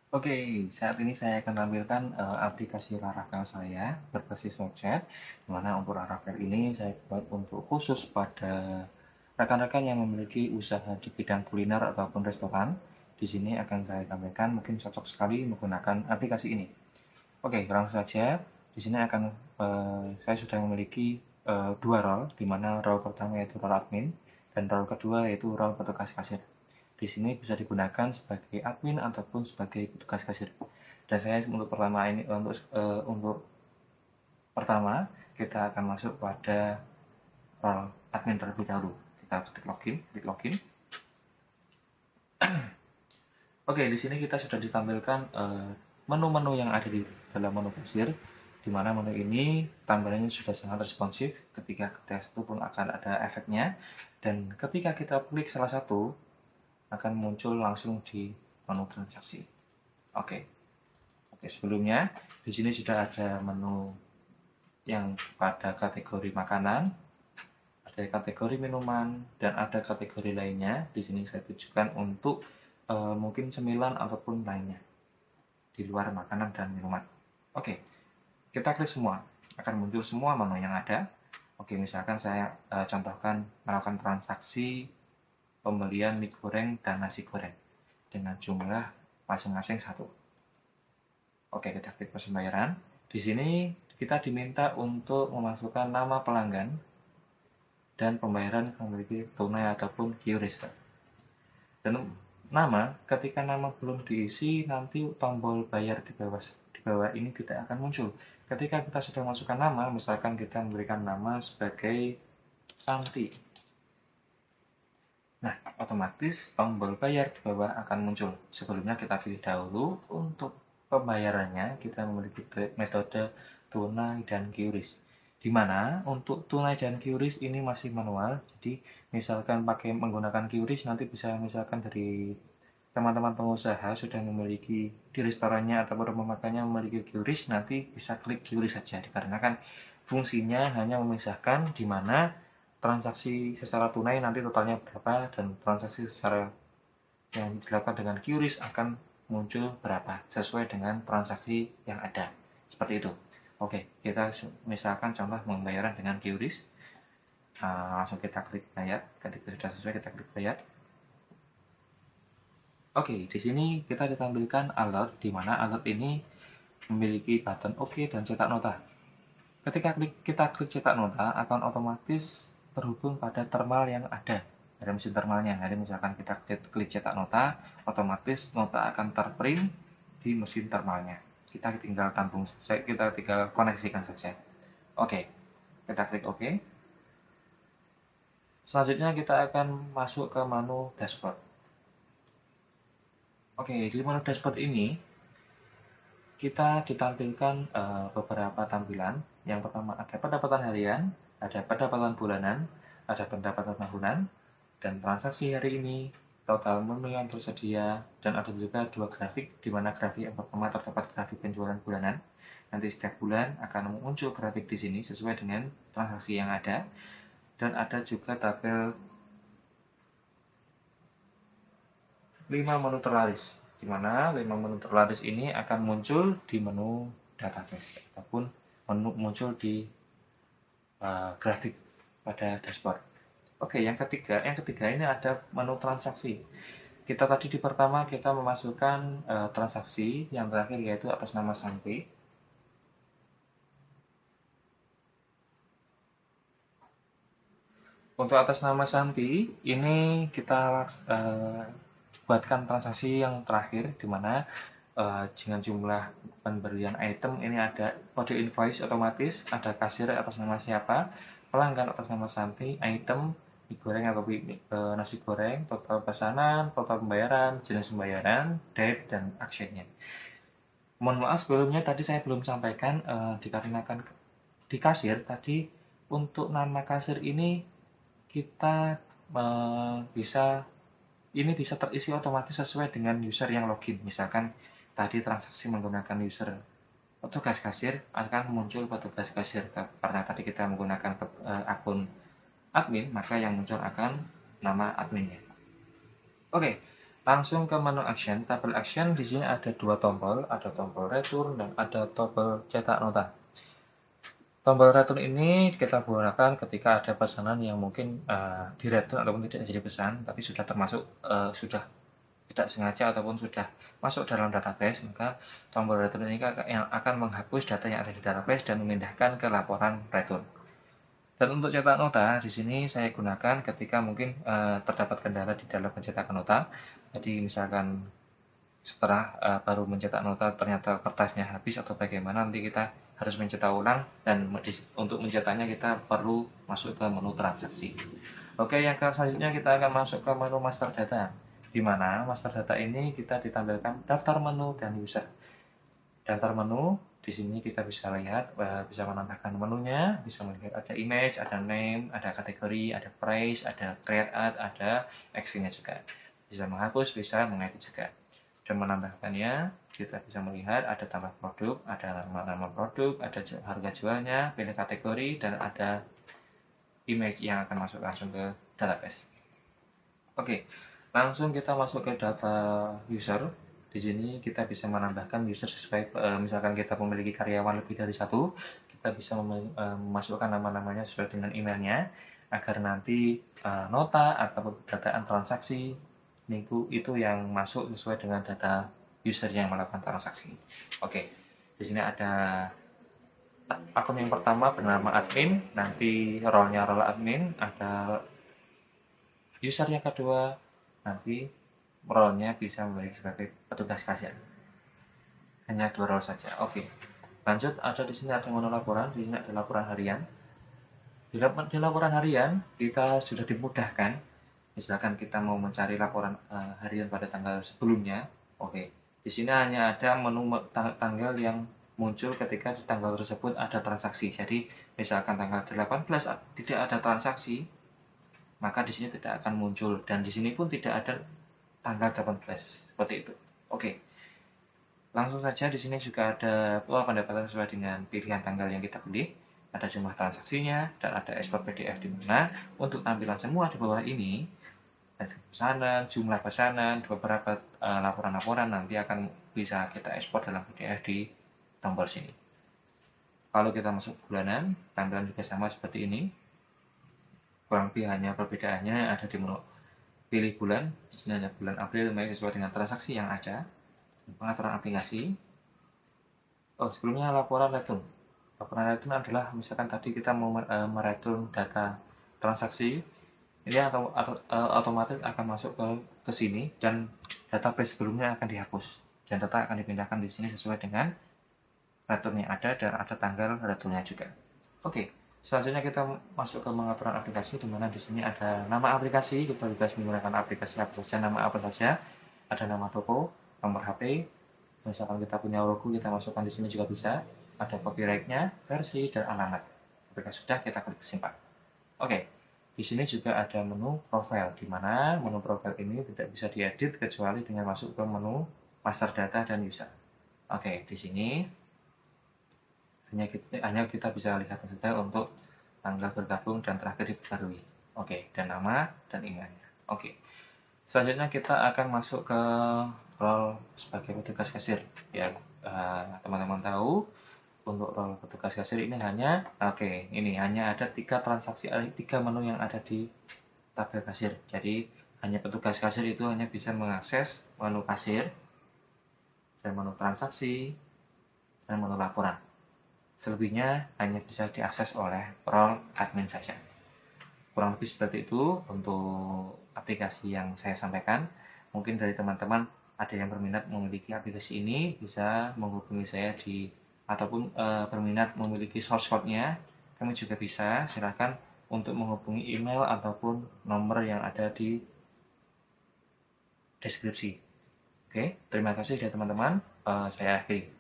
Oke, saat ini saya akan tampilkan aplikasi Laravel saya berbasis website, di mana untuk Laravel ini saya buat untuk khusus pada rekan-rekan yang memiliki usaha di bidang kuliner ataupun restoran. Di sini akan saya tampilkan, mungkin cocok sekali menggunakan aplikasi ini. Oke, langsung saja. Di sini akan saya sudah memiliki dua role, di mana role pertama yaitu role admin dan role kedua yaitu role petugas kasir. Di sini bisa digunakan sebagai admin ataupun sebagai petugas kasir. Dan saya untuk pertama ini untuk pertama kita akan masuk pada role admin terlebih dahulu. Kita klik login. Oke, di sini kita sudah ditampilkan menu-menu yang ada di dalam menu kasir, di mana menu ini tampilannya sudah sangat responsif. Ketika kita satu pun akan ada efeknya, dan ketika kita klik salah satu akan muncul langsung di menu transaksi. Oke, oke sebelumnya di sini sudah ada menu yang pada kategori makanan, ada kategori minuman, dan ada kategori lainnya. Di sini saya tujukan untuk mungkin cemilan ataupun lainnya di luar makanan dan minuman. Oke, kita klik semua. Akan muncul semua menu yang ada. Oke, misalkan saya contohkan melakukan transaksi pembelian mie goreng dan nasi goreng dengan jumlah masing-masing satu. Oke, kita klik proses pembayaran. Di sini kita diminta untuk memasukkan nama pelanggan dan pembayaran memiliki tunai ataupun QRIS. Dan nama, ketika nama belum diisi, nanti tombol bayar di bawah ini tidak akan muncul. Ketika kita sudah masukkan nama, misalkan kita memberikan nama sebagai Santi. Nah, otomatis tombol bayar di bawah akan muncul. Sebelumnya kita pilih dahulu untuk pembayarannya, kita memiliki metode tunai dan QRIS. Di mana untuk tunai dan QRIS ini masih manual, jadi misalkan pakai menggunakan QRIS nanti bisa misalkan dari teman-teman pengusaha sudah memiliki di restorannya atau rumah makannya memiliki QRIS, nanti bisa klik QRIS saja dikarenakan fungsinya hanya memisahkan di mana transaksi secara tunai nanti totalnya berapa dan transaksi secara yang dilakukan dengan QRIS akan muncul berapa sesuai dengan transaksi yang ada. Seperti itu. Oke, kita misalkan contoh pembayaran dengan QRIS. Langsung kita klik bayar. Ketika sudah sesuai kita klik bayar. Oke, di sini kita ditampilkan alert, di mana alert ini memiliki button OK dan cetak nota. Ketika kita klik cetak nota, akan otomatis terhubung pada terminal yang ada dari mesin terminalnya. Jadi misalkan kita klik cetak nota, otomatis nota akan terprint di mesin terminalnya. Kita tinggal tampung saja, kita tinggal koneksikan saja. Oke, kita klik OK. Selanjutnya kita akan masuk ke menu dashboard. Oke, di menu dashboard ini kita ditampilkan beberapa tampilan. Yang pertama ada pendapatan harian, ada pendapatan bulanan, ada pendapatan tahunan, dan transaksi hari ini, total menu yang tersedia, dan ada juga dua grafik, di mana grafik yang pertama terdapat grafik penjualan bulanan. Nanti setiap bulan akan muncul grafik di sini sesuai dengan transaksi yang ada, dan ada juga tabel 5 menu terlaris, di mana 5 menu terlaris ini akan muncul di menu database ataupun muncul di grafik pada dashboard. Oke, yang ketiga ini ada menu transaksi. Kita tadi di pertama kita memasukkan transaksi, yang terakhir yaitu atas nama Santi. Untuk atas nama Santi, ini kita buatkan transaksi yang terakhir, di mana dengan jumlah pemberian item ini ada kode invoice otomatis, ada kasir atas nama siapa, pelanggan atas nama Santi, item mie goreng atau nasi goreng, total pesanan, total pembayaran, jenis pembayaran, date, dan actionnya. Mohon maaf sebelumnya tadi saya belum sampaikan dikarenakan di kasir tadi untuk nama kasir ini kita bisa ini bisa terisi otomatis sesuai dengan user yang login. Misalkan tadi transaksi menggunakan user petugas kasir akan muncul petugas kasir karena tadi kita menggunakan akun admin, maka yang muncul akan nama adminnya. Oke, Langsung ke menu action. Tabel action di sini ada dua tombol, ada tombol return dan ada tombol cetak nota. Tombol return ini kita gunakan ketika ada pesanan yang mungkin di return ataupun tidak jadi pesan, tapi sudah termasuk sudah tidak sengaja ataupun sudah masuk dalam database, maka tombol return ini yang akan menghapus data yang ada di database dan memindahkan ke laporan return. Dan untuk cetak nota, di sini saya gunakan ketika mungkin terdapat kendala di dalam pencetakan nota. Jadi misalkan setelah baru mencetak nota ternyata kertasnya habis atau bagaimana, nanti kita harus mencetak ulang dan untuk mencetaknya kita perlu masuk ke menu transaksi. Oke, yang selanjutnya kita akan masuk ke menu master data, di mana master data ini kita ditampilkan daftar menu dan user. Daftar menu, di sini kita bisa lihat, bisa menambahkan menunya, bisa melihat ada image, ada name, ada kategori, ada price, ada create ad, ada action-nya juga. Bisa menghapus, bisa mengedit juga. Dan menambahkannya, kita bisa melihat ada tambah produk, ada nama produk, ada harga jualnya, pilih kategori, dan ada image yang akan masuk langsung ke database. Oke, langsung kita masuk ke data user. Di sini kita bisa menambahkan user sesuai, misalkan kita memiliki karyawan lebih dari satu, kita bisa memasukkan nama-namanya sesuai dengan emailnya, agar nanti nota ataupun pendataan transaksi minggu itu yang masuk sesuai dengan data user yang melakukan transaksi. Oke, di sini ada akun yang pertama bernama admin, nanti role-nya role admin, ada user yang kedua, nanti role-nya bisa memiliki sebagai petugas kasir. Hanya dua role saja. Oke. Lanjut, ada di sini ada menu laporan, di sini ada laporan harian. Di laporan harian kita sudah dimudahkan. Misalkan kita mau mencari laporan harian pada tanggal sebelumnya, oke. Di sini hanya ada menu tanggal yang muncul ketika di tanggal tersebut ada transaksi. Jadi, misalkan tanggal 18 tidak ada transaksi, maka di sini tidak akan muncul dan di sini pun tidak ada tanggal 18 seperti itu. Oke. Langsung saja di sini juga ada pola pendapatan sesuai dengan pilihan tanggal yang kita pilih, ada jumlah transaksinya dan ada ekspor PDF di mana untuk tampilan semua di bawah ini ada pesanan, jumlah pesanan, beberapa laporan-laporan nanti akan bisa kita ekspor dalam PDF di tombol sini. Kalau kita masuk bulanan, tampilan juga sama seperti ini. Kurang lebih hanya perbedaannya ada di menu pilih bulan, di sini ada bulan April, Mei sesuai dengan transaksi yang ada. Pengaturan aplikasi. Oh, sebelumnya laporan return. Laporan return adalah misalkan tadi kita mau mereturn data transaksi, ini otomatis akan masuk ke sini dan database sebelumnya akan dihapus dan data akan dipindahkan di sini sesuai dengan return yang ada dan ada tanggal returnnya juga. Oke. Selanjutnya kita masuk ke pengaturan aplikasi, di mana di sini ada nama aplikasi, kita bebas menggunakan aplikasi apa saja, nama apa saja, ada nama toko, nomor HP, misalkan kita punya logo kita masukkan di sini juga bisa, ada copyright-nya, versi, dan alamat. Ketika sudah kita klik simpan. Oke, di sini juga ada menu profile, di mana menu profile ini tidak bisa diedit kecuali dengan masuk ke menu master data dan user. Oke, di sini hanya kita bisa lihat saja untuk tanggal bergabung dan terakhir diperbarui. Oke, dan nama dan emailnya. Oke. Selanjutnya kita akan masuk ke role sebagai petugas kasir. Ya, teman-teman tahu untuk role petugas kasir ini hanya ada 3 transaksi, 3 menu yang ada di tabel kasir. Jadi hanya petugas kasir itu hanya bisa mengakses menu kasir dan menu transaksi dan menu laporan. Selebihnya hanya bisa diakses oleh role admin saja. Kurang lebih seperti itu untuk aplikasi yang saya sampaikan. Mungkin dari teman-teman ada yang berminat memiliki aplikasi ini, bisa menghubungi saya ataupun berminat memiliki source code-nya, kami juga bisa. Silakan untuk menghubungi email ataupun nomor yang ada di deskripsi. Oke, terima kasih ya teman-teman. Saya akhiri.